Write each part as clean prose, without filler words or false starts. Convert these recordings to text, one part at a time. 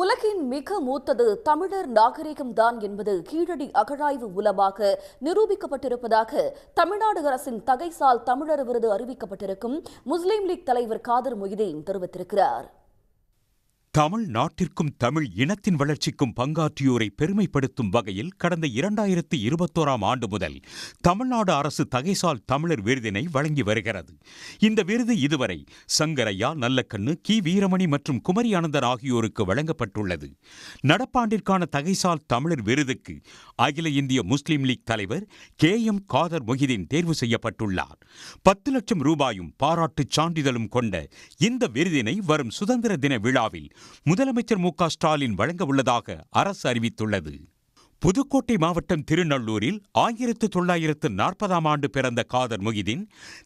உலகின் மிக மூத்தது தமிழர் நாகரிகம்தான் என்பது கீழடி அகழாய்வு மூலமாக நிரூபிக்கப்பட்டிருப்பதாக தமிழ்நாடு அரசின் தகைசால் தமிழர் விருது அறிவிக்கப்பட்டிருக்கும் முஸ்லீம் லீக் தலைவர் காதர் மொய்தீன் தெரிவித்திருக்கிறார். தமிழ் நாட்டிற்கும் தமிழ் இனத்தின் வளர்ச்சிக்கும் பங்காற்றியோரை பெருமைப்படுத்தும் வகையில் கடந்த 2021ஆம் ஆண்டு முதல் தமிழ்நாடு அரசு தகைசால் தமிழர் விருதினை வழங்கி வருகிறது. இந்த விருது இதுவரை சங்கரையா, நல்லக்கண்ணு, கி வீரமணி மற்றும் குமரி அனந்தன் ஆகியோருக்கு வழங்கப்பட்டுள்ளது. நடப்பாண்டிற்கான தகைசால் தமிழர் விருதுக்கு அகில இந்திய முஸ்லீம் லீக் தலைவர் KM காதர் மொய்தீன் தேர்வு செய்யப்பட்டுள்ளார். 10 லட்சம் ரூபாயும் பாராட்டுச் சான்றிதழும் கொண்ட இந்த விருதினை வரும் சுதந்திர தின விழாவில் முதலமைச்சர் மு.க. ஸ்டாலின் வழங்க உள்ளதாக அரசு அறிவித்துள்ளது. புதுக்கோட்டை மாவட்டம் திருநள்ளூரில் 1940ஆம் ஆண்டு பிறந்த காதர் மொய்தீன்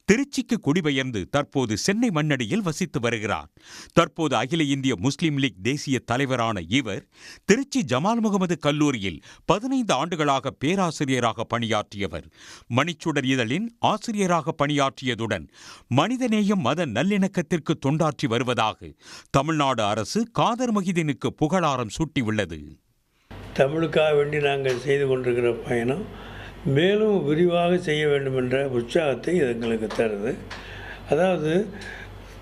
திருச்சிக்கு குடிபெயர்ந்து தற்போது சென்னை மண்ணடியில் வசித்து வருகிறார். தற்போது அகில இந்திய முஸ்லீம் லீக் தேசிய தலைவரான இவர் திருச்சி ஜமால் முகமது கல்லூரியில் 15 ஆண்டுகளாக பேராசிரியராக பணியாற்றியவர். மணிச்சுடர் இதழின் ஆசிரியராக பணியாற்றியதுடன் மனிதநேயம் மத நல்லிணக்கத்திற்கு தொண்டாற்றி வருவதாக தமிழ்நாடு அரசு காதர் மொய்தீனுக்கு புகழாரம் சூட்டியுள்ளது. தமிழுக்காக வேண்டி நாங்கள் செய்து கொண்டிருக்கிற பயணம் மேலும் விரிவாக செய்ய வேண்டும் என்ற உற்சாகத்தை இது எங்களுக்கு தருது. அதாவது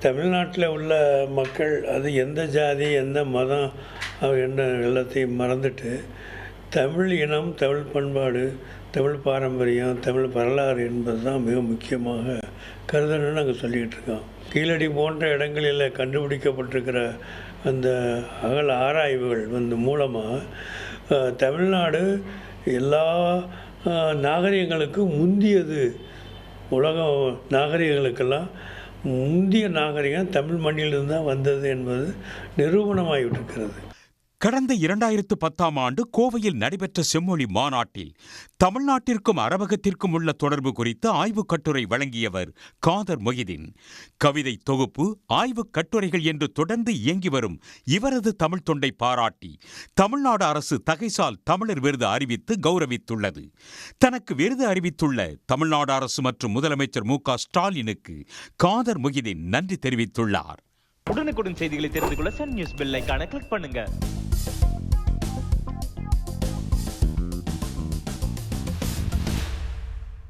தமிழ்நாட்டில் உள்ள மக்கள் அது எந்த ஜாதி எந்த மதம் என்ன எல்லாத்தையும் மறந்துட்டு தமிழ் இனம், தமிழ் பண்பாடு, தமிழ் பாரம்பரியம், தமிழ் வரலாறு என்பது தான் மிக முக்கியமாக கருதணும்னு நாங்கள் சொல்லிக்கிட்டு இருக்கோம். கீழடி போன்ற இடங்களில் கண்டுபிடிக்கப்பட்டிருக்கிற அந்த அகல ஆராய்வுகள் மூலமாக தமிழ்நாடு எல்லா நாகரிகங்களுக்கும் முந்தியது. உலக நாகரிகங்களுக்கெல்லாம் முந்திய நாகரிகம் தமிழ் மண்ணிலிருந்து தான் வந்தது என்பது நிரூபணமாகிவிட்டிருக்கிறது. கடந்த 2010ஆம் ஆண்டு கோவையில் நடைபெற்ற செம்மொழி மாநாட்டில் தமிழ்நாட்டிற்கும் அரபகத்திற்கும் உள்ள தொடர்பு குறித்து ஆய்வுக் கட்டுரை வழங்கியவர் காதர் மொய்தீன். கவிதை தொகுப்பு, ஆய்வுக் கட்டுரைகள் என்று தொடர்ந்து இயங்கி வரும் இவரது தமிழ் தொண்டை பாராட்டி தமிழ்நாடு அரசு தகைசால் தமிழர் விருது அறிவித்து கௌரவித்துள்ளது. தனக்கு விருது அறிவித்துள்ள தமிழ்நாடு அரசு மற்றும் முதலமைச்சர் மு.க. ஸ்டாலினுக்கு காதர் மொய்தீன் நன்றி தெரிவித்துள்ளார். உடனுக்குடன் செய்திகளை தெரிந்து கொள்ள சன் நியூஸ் பெல் ஐகானை கிளிக் பண்ணுங்க.